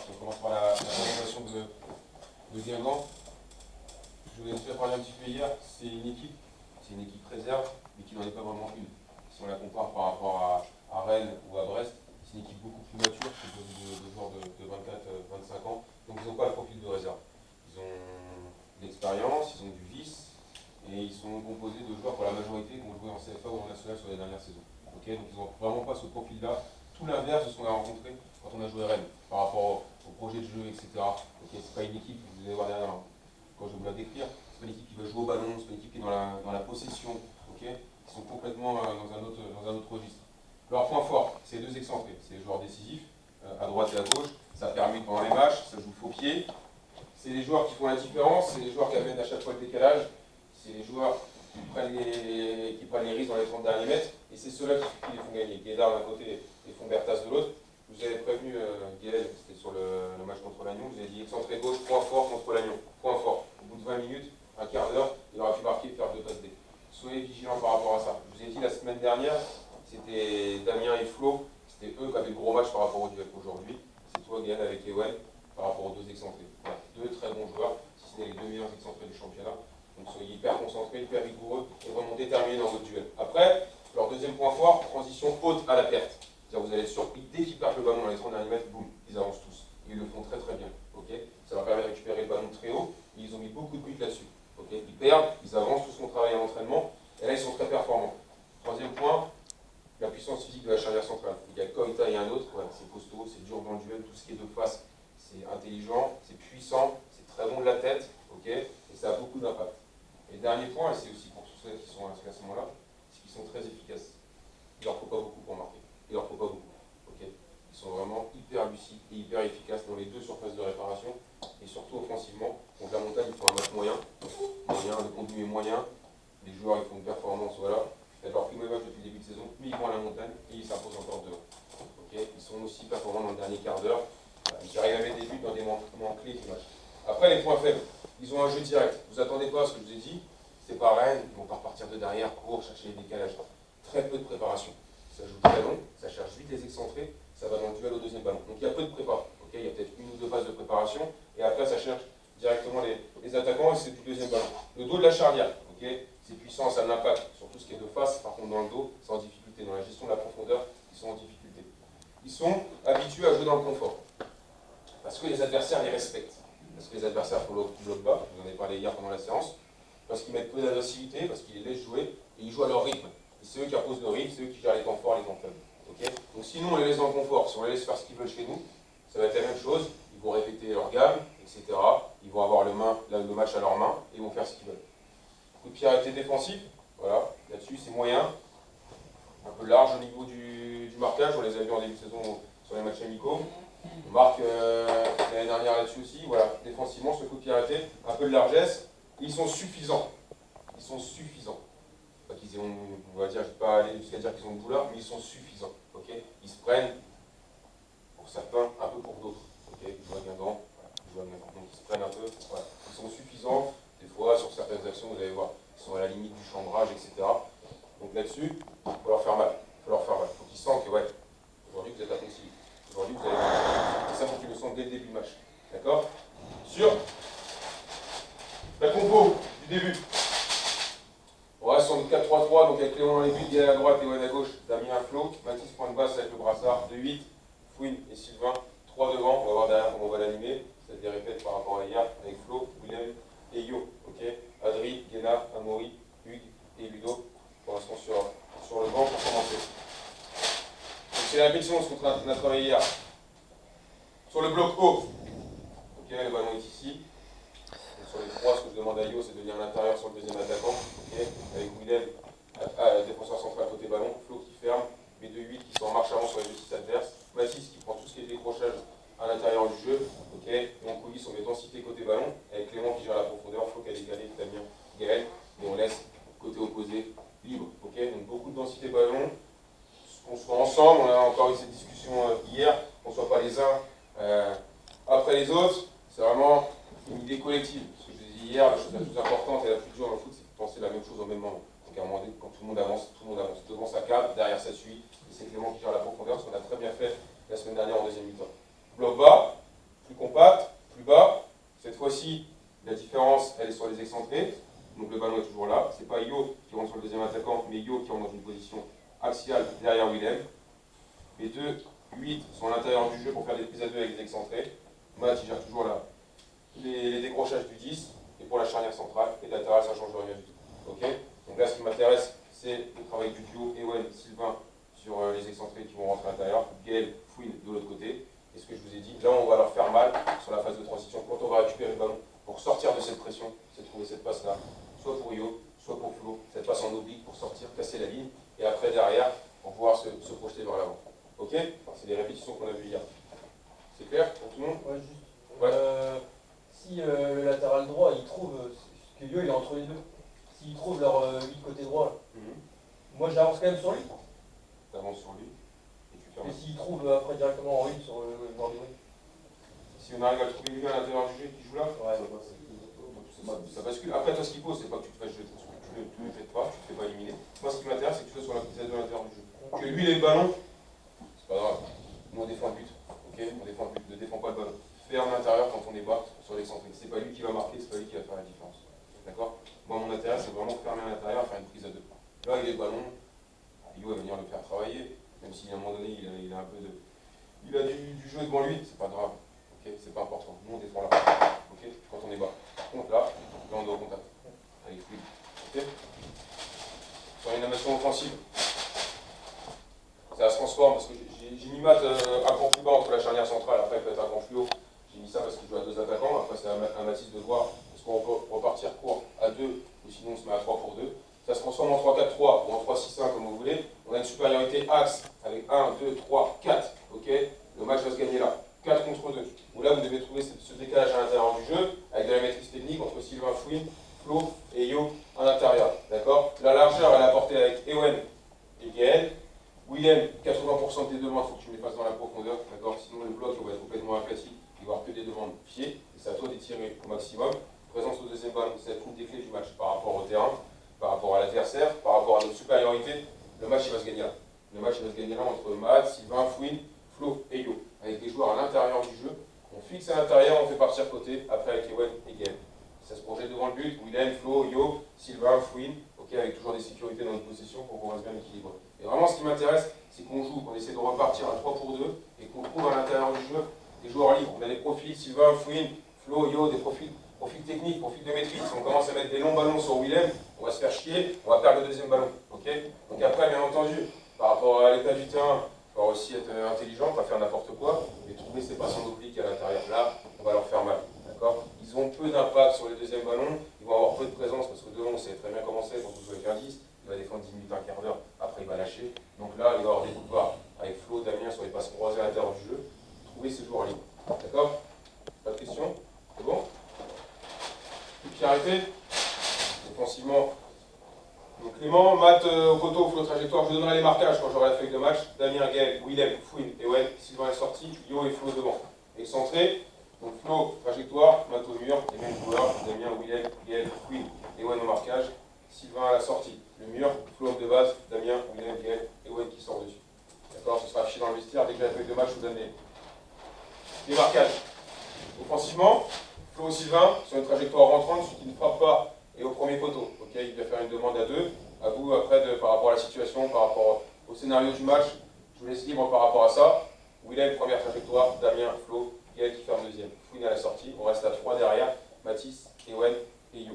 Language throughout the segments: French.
On commence par la présentation de Guingamp. Je vous ai déjà parlé un petit peu hier, c'est une équipe réserve, mais qui n'en est pas vraiment une. Si on la compare par rapport à Rennes ou à Brest, c'est une équipe beaucoup plus mature, c'est de joueurs de 24-25 ans, donc ils n'ont pas le profil de réserve. Ils ont de l'expérience, ils ont du vice, et ils sont composés de joueurs pour la majorité qui ont joué en CFA ou en national sur les dernières saisons. Okay, donc ils n'ont vraiment pas ce profil-là. Tout l'inverse de ce qu'on a rencontré quand on a joué Rennes, par rapport au projet de jeu, etc. Okay, c'est pas une équipe, vous allez voir derrière, quand je vais vous la décrire, c'est pas une équipe qui va jouer au ballon, c'est pas une équipe qui est dans la possession, okay, ils sont complètement dans un autre registre. Leur point fort, c'est les deux excentrés, c'est les joueurs décisifs, à droite et à gauche, ça permet pendant les matchs, ça joue faux pied. C'est les joueurs qui font la différence, c'est les joueurs qui amènent à chaque fois le décalage, c'est les joueurs qui prennent les risques dans les 30 derniers mètres, et c'est ceux-là qui les font gagner. Guédard d'un côté et Fombertas de l'autre. Vous avez prévenu Gaël, c'était sur le match contre Lannion, vous avez dit excentré gauche, point fort contre Lannion, point fort. Au bout de 20 minutes, un quart d'heure, il aura pu marquer et faire 2 passes D. Soyez vigilants par rapport à ça. Je vous ai dit la semaine dernière, c'était Damien et Flo, c'était eux qui avaient le gros match par rapport au duel. Aujourd'hui, c'est toi Gaël avec Ewen par rapport aux deux excentrés. Voilà, deux très bons joueurs, si ce n'est les deux meilleurs excentrés du championnat. Donc soyez hyper concentrés, hyper rigoureux et vraiment déterminés dans votre duel. Après, leur deuxième point fort, transition haute à la perte. C'est-à-dire vous allez être surpris, dès qu'ils perdent le ballon dans les 30 derniers mètres, boum, ils avancent tous. Et ils le font très très bien. Okay, ça leur permet de récupérer le ballon très haut, et ils ont mis beaucoup de buts là-dessus. Okay, ils perdent, ils avancent, tout ce qu'on travaille en entraînement, et là ils sont très performants. Troisième point, la puissance physique de la charnière centrale. Il y a Koita et un autre, ouais, c'est costaud, c'est dur dans le duel, tout ce qui est de face, c'est intelligent, c'est puissant, c'est très bon de la tête, okay, et ça a beaucoup d'impact. Et dernier point, et c'est aussi pour tous ceux qui sont à ce moment-là, c'est qu'ils sont très efficaces. Il ne leur faut pas beaucoup pour marquer. Il ne leur faut pas beaucoup. Okay, ils sont vraiment hyper lucides et hyper efficaces dans les deux surfaces de réparation, et surtout offensivement. Donc la montagne, il faut un match moyen, le contenu est moyen, les joueurs ils font une performance, voilà. C'est leur premier match depuis le début de saison, mais ils vont à la montagne et ils s'imposent encore devant. Okay, ils sont aussi performants dans le dernier quart d'heure. Ils arrivent à mettre des buts dans des moments clés du match. Après, les points faibles, ils ont un jeu direct. Vous attendez pas à ce que je vous ai dit, c'est pas Rennes, ils vont pas repartir de derrière, court, chercher les décalages. Très peu de préparation. Ça joue très long, ça cherche vite les excentrés, ça va dans le duel au deuxième ballon. Donc il y a peu de prépa. Okay, il y a peut-être une ou deux phases de préparation, et après ça cherche directement les attaquants, et c'est du deuxième ballon. Le dos de la charnière, okay, c'est puissant, ça a un impact sur tout ce qui est de face, par contre dans le dos, c'est en difficulté. Dans la gestion de la profondeur, ils sont en difficulté. Ils sont habitués à jouer dans le confort, parce que les adversaires les respectent. Parce que les adversaires font le bloc bas, vous en avez parlé hier pendant la séance, parce qu'ils mettent peu d'agressivité, parce qu'ils les laissent jouer, et ils jouent à leur rythme. Et c'est eux qui imposent le rythme, c'est eux qui gèrent les temps forts et les temps faibles. Okay, donc si nous on les laisse dans le confort, si on les laisse faire ce qu'ils veulent chez nous, ça va être la même chose, ils vont répéter leur gamme, etc. Ils vont avoir le match à leurs mains, et ils vont faire ce qu'ils veulent. Coup de pied arrêté défensif, voilà, là-dessus c'est moyen, un peu large au niveau du marquage, on les a vus en début de saison sur les matchs amicaux. On marque l'année dernière là-dessus aussi, voilà, défensivement, ce coup de pied arrêté, un peu de largesse, ils sont suffisants. Ils sont suffisants. Pas qu'ils ont, on va dire, je ne vais pas aller jusqu'à dire qu'ils ont une douleur, mais ils sont suffisants. Okay, ils se prennent, pour certains, un peu pour d'autres. Okay, ils jouent à Guingamp, voilà, donc ils se prennent un peu, voilà. Ils sont suffisants, des fois, sur certaines actions, vous allez voir, ils sont à la limite du chambrage, etc. Donc là-dessus, il faut leur faire mal. Il faut qu'ils sentent que, ouais, aujourd'hui vous êtes à concilier. Aujourd'hui vous allez. Et ça, il faut qu'ils le sentent dès le début du match. D'accord? Sur la compo du début. On reste sur le 4-3-3, donc avec Clément dans les buts, Gaël à droite, Ewen à gauche, Damien à Flo, Mathis point de basse avec le brassard, 2-8, Fouine et Sylvain, 3 devant, on va voir derrière comment on va l'animer, ça se répète par rapport à hier, avec Flo, Willem et Yo, ok, Adri, Guéna, Amaury, Hugues et Ludo, pour l'instant sur le banc pour commencer. Donc c'est la répétition de ce qu'on a travaillé hier. Sur le bloc haut, ok, le ballon est ici. Donc sur les 3, ce que je demande à Yo, c'est de venir à l'intérieur sur le deuxième attaquant, okay, avec Willem, défenseur central côté ballon, Flo qui ferme, mes 2-8 qui sont en marche avant sur les 2-6 adverses, Mathis qui prend tout ce qui est décrochage à l'intérieur du jeu, okay, et on coulisse sur les densités côté ballon, avec Clément qui gère la profondeur, Flo qui a décalé, Damien, Gaël, et on laisse côté opposé libre. Okay, donc beaucoup de densité ballon, qu'on soit ensemble, on a encore eu cette discussion hier, qu'on ne soit pas les uns après les autres, c'est vraiment une idée collective. Ce que je disais hier, la chose la plus importante et la plus dure dans le foot, c'est de penser la même chose au même moment. Donc à un moment donné, quand tout le monde avance, devant sa cave, derrière ça suit, et c'est Clément qui gère la profondeur, ce qu'on a très bien fait la semaine dernière en deuxième mi-temps. Bloc bas, plus compact, plus bas. Cette fois-ci, la différence, elle est sur les excentrés. Donc le ballon est toujours là. C'est pas Yo qui rentre sur le deuxième attaquant, mais Yo qui rentre dans une position axiale derrière Willem. Les deux 8 sont à l'intérieur du jeu pour faire des prises à deux avec les excentrés. Matt, il gère toujours là les décrochages du 10. Et pour la charnière centrale et latérale, ça ne change rien du tout. Ok. Donc là, ce qui m'intéresse, c'est le travail du duo Ewen, Sylvain sur les excentrés qui vont rentrer à l'intérieur, Gaël, Fouine de l'autre côté. Et ce que je vous ai dit, là, on va leur faire mal sur la phase de transition quand on va récupérer le ballon pour sortir de cette pression, c'est de trouver cette passe-là, soit pour Yo, soit pour Flo, cette passe en oblique pour sortir, casser la ligne, et après derrière, pour pouvoir se projeter vers l'avant. Ok. Enfin, c'est des répétitions qu'on a vues hier. C'est clair pour tout le monde? Ouais, juste. Ouais. Si le latéral droit, il trouve, parce que Yo, il est entre les deux, s'il trouve leur 8 côté droit, là, moi j'avance quand même sur lui. T'avances sur lui, et tu fermes. Et s'il trouve après directement en 8 sur le joueur du Si on arrive à le trouver lui à l'intérieur du jeu qui joue là, ouais. ça bascule. Après, toi, ce qu'il faut, c'est pas que tu te fasses jeter, parce que tu ne le fais pas, tu ne te fais pas éliminer. Moi, ce qui m'intéresse, c'est que tu sois sur la prise à deux à l'intérieur du jeu. Que lui, il ait le ballon, c'est pas grave. Nous, on défend le but. Ok, on défend le but, ne défend pas le ballon. Fais en intérieur quand on est bas sur l'excentrique. C'est pas lui qui va marquer, c'est pas lui qui va faire la différence. D'accord? Moi, mon intérêt, c'est vraiment fermer à l'intérieur, faire une prise à deux. Là, il a le ballon, Yo va venir le faire travailler, même si à un moment donné, il a un peu de. Il a du jeu devant lui, c'est pas grave. Ok, c'est pas important. Nous, on défend là. Ok, quand on est bas. Par contre, là on est au contact. Avec fluide. Ok. Sur une animation offensive, ça se transforme parce que j'ai mis Matt un cran plus bas entre la charnière centrale, après il peut être un cran plus haut. J'ai mis ça parce qu'il joue à deux attaquants, après c'est un Mathis de voir est-ce qu'on peut repartir court à 2 ou sinon on se met à 3 pour 2. Ça se transforme en 3-4-3 ou en 3-6-1 comme vous voulez. On a une supériorité axe avec 1, 2, 3, 4. Ok. Le match va se gagner là. 4 contre 2. Où là vous devez trouver ce décalage à l'intérieur du jeu avec de la maîtrise technique entre Sylvain Fouine, Flo et Yo à l'intérieur. D'accord. La largeur elle est apportée avec Ewen et Gaël. Willem, 80% des demandes, il faut que tu me les fasses dans la profondeur, d'accord? Sinon le bloc il va être complètement aplati, il va y avoir que des demandes pieds, et c'est à toi d'étirer au maximum. Présence au deuxième ballon, c'est une des clés du match par rapport au terrain, par rapport à l'adversaire, par rapport à notre supériorité. Le match il va se gagner là. Le match il va se gagner là entre Matt, Sylvain, Fouine, Flo et Yo, avec des joueurs à l'intérieur du jeu. On fixe à l'intérieur, on fait partir côté, après avec Ewen et Gaël. Ça se projette devant le but, Willem, Flo, Yo, Sylvain, Fouine, ok, avec toujours des sécurités dans notre possession pour qu'on reste bien équilibré. Et vraiment, ce qui m'intéresse, c'est qu'on joue, qu'on essaie de repartir à 3 pour 2 et qu'on trouve à l'intérieur du jeu des joueurs libres. On a des profils, Sylvain, Fouine, Flo, Yo, des profils techniques, profils de maîtrise. Si on commence à mettre des longs ballons sur Willem, on va se faire chier, on va perdre le deuxième ballon. Ok. Donc après, bien entendu, par rapport à l'état du terrain, il faut aussi être intelligent, pas faire n'importe quoi, et trouver ces passes en oblique à l'intérieur. Là, on va leur faire mal. D'accord. Ils ont peu d'impact sur les deuxièmes ballons, ils vont avoir peu de présence parce que devant, on sait très bien comment c'est quand on joue avec un 10. Il va défendre 10 minutes, un quart d'heure, après il va lâcher. Donc là, il va y avoir des coups de barre avec Flo, Damien sur les passes croisées à l'intérieur du jeu. Trouver ces joueurs libres. D'accord? Pas de questions? C'est bon? Plus de arrêter. Défensivement. Donc Clément, Matt au poteau, Flo trajectoire. Je vous donnerai les marquages quand j'aurai la feuille de match. Damien, Gaël, Willem, Fouine, Ewen, Sylvain est sorti, Yo et Flo devant. Excentré. Donc Flo, trajectoire, Matt au mur, les mêmes joueurs, Damien, Willem, Gaël, Fouine, Ewen au marquage. Sylvain à la sortie, le mur, Flo de base, Damien, Willem, Gaël, Ewen qui sort dessus. D'accord, ce sera affiché dans le vestiaire. Dès que j'ai la feuille de match, je vous donne les marquages. Offensivement, Flo Sylvain, sur une trajectoire rentrante, celui qui ne frappe pas est au premier poteau. Okay, il va faire une demande à 2. À vous, après, par rapport à la situation, par rapport au scénario du match, je vous laisse libre par rapport à ça. Willem, première trajectoire, Damien, Flo, Gaël qui ferme deuxième. Fouine à la sortie, on reste à 3 derrière, Mathis, Ewen et Yo.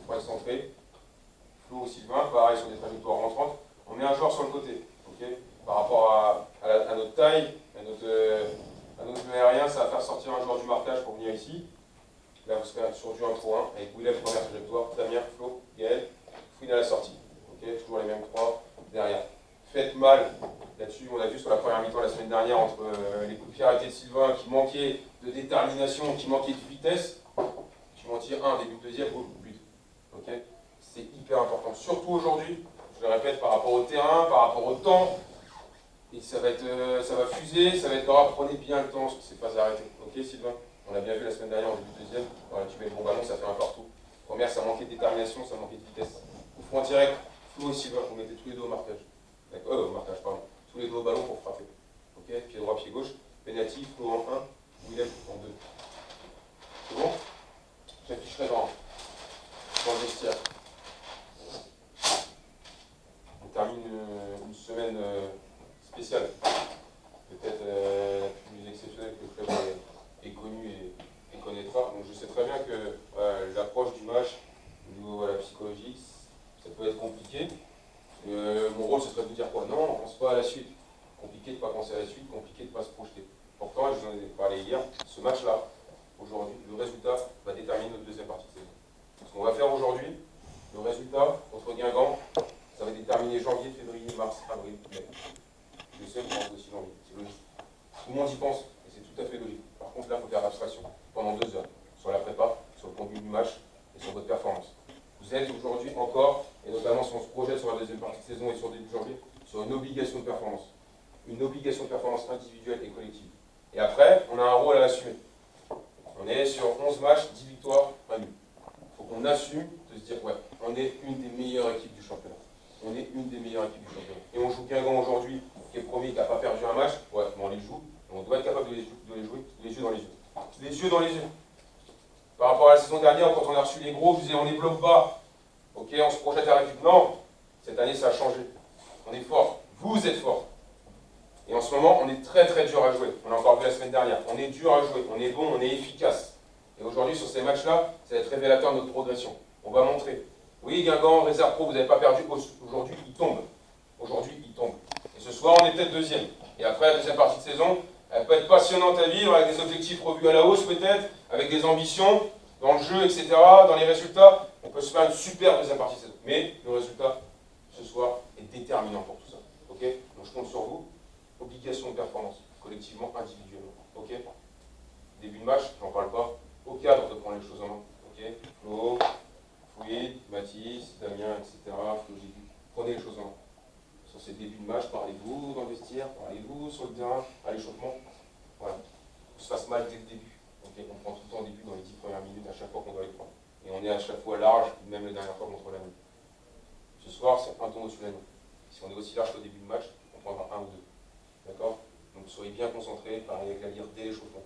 Point excentré. Flo, Sylvain, pareil sur des trajectoires rentrantes. On met un joueur sur le côté. Okay, par rapport à notre taille, à notre jeu aérien, ça va faire sortir un joueur du marquage pour venir ici. Là, vous serez sur du 1 pour 1 avec Willem, première trajectoire, Damien, Flo, Gaël, Fouine à la sortie. Okay, toujours les mêmes 3 derrière. Faites mal là-dessus, on a vu sur la première mi-temps la semaine dernière entre les coups de pied arrêtés de Sylvain qui manquaient de détermination, qui manquaient de vitesse. Tu m'en tires un, début de deuxième, but. Okay, c'est hyper important, surtout aujourd'hui, je le répète, par rapport au terrain, par rapport au temps. Et ça va fuser, ça va être grave. Prenez bien le temps sur ces phases arrêtées. Ok, Sylvain? On a bien vu la semaine dernière en début de deuxième. Voilà, tu mets le bon ballon, ça fait un partout. Première, ça manquait de détermination, ça manquait de vitesse. Coup franc direct, Flo et Sylvain, vous mettez tous les deux au marquage. D'accord, au marquage, pardon. Tous les deux au ballon pour frapper. Ok, pied droit, pied gauche. Penalty, Flo en 1, où il est en 2. C'est bon? J'afficherai dans le vestiaire. On termine une semaine spéciale. Peut-être la plus exceptionnelle que le club ait connue et connaîtra. Donc je sais très bien que l'approche du match, au niveau psychologique, ça peut être compliqué. Mon rôle, ce serait de vous dire quoi? Non, on ne pense pas à la suite. Compliqué de ne pas penser à la suite, compliqué de ne pas se projeter. Pourtant, je vous en ai parlé hier, ce match-là, aujourd'hui, le résultat va déterminer notre deuxième partie de saison. Ce qu'on va faire aujourd'hui, le résultat contre Guingamp, ça va déterminer janvier, février, mars, avril, mai. Je sais, vous pensez aussi janvier, c'est logique. Tout le monde y pense, et c'est tout à fait logique. Par contre, là, il faut faire abstraction pendant 2 heures, sur la prépa, sur le contenu du match et sur votre performance. Vous êtes aujourd'hui encore, et notamment si on se projette sur la deuxième partie de saison et sur début janvier, sur une obligation de performance. Une obligation de performance individuelle et collective. Et après, on a un rôle à assumer. On est sur 11 matchs, 10 victoires, 1 nul. Il faut qu'on assume de se dire, ouais, on est une des meilleures équipes du championnat. On est une des meilleures équipes du championnat. Et on joue Guingamp aujourd'hui, qui est premier, qui n'a pas perdu un match, ouais, mais on les joue. Et on doit être capable de les jouer, les yeux dans les yeux. Les yeux dans les yeux. Par rapport à la saison dernière, quand on a reçu les gros, je disais, on les bloque bas. Ok, on se projette à la récup. Non, cette année, ça a changé. On est fort. Vous êtes fort. Et en ce moment, on est très très dur à jouer. On l'a encore vu la semaine dernière. On est dur à jouer, on est bon, on est efficace. Et aujourd'hui, sur ces matchs-là, ça va être révélateur de notre progression. On va montrer. Oui, Guingamp, réserve pro, vous n'avez pas perdu. Aujourd'hui, il tombe. Aujourd'hui, il tombe. Et ce soir, on est peut-être deuxième. Et après, la deuxième partie de saison, elle peut être passionnante à vivre, avec des objectifs revus à la hausse peut-être, avec des ambitions, dans le jeu, etc., dans les résultats. On peut se faire une super deuxième partie de saison. Mais le résultat, ce soir, est déterminant pour tout ça. Ok? Donc je compte sur vous. Obligation de performance, collectivement, individuellement. Ok? Début de match, j'en parle pas. Au cadre de prendre les choses en main. Ok? Flo, Fouid, Mathis, Damien, etc. Flo, Jésus. Prenez les choses en main. Sur ces débuts de match, parlez-vous dans le vestiaire, parlez-vous sur le terrain, à l'échauffement. Voilà. On se fasse mal dès le début. Okay? On prend tout le temps au début dans les 10 premières minutes à chaque fois qu'on doit les prendre. Et on est à chaque fois large, même la dernière fois contre la nuit. Ce soir, c'est un ton au-dessus de la nuit. Si on est aussi large qu'au début du match, on prendra un ou deux. D'accord? Donc soyez bien concentrés, parlez avec la lire dès l'échauffement.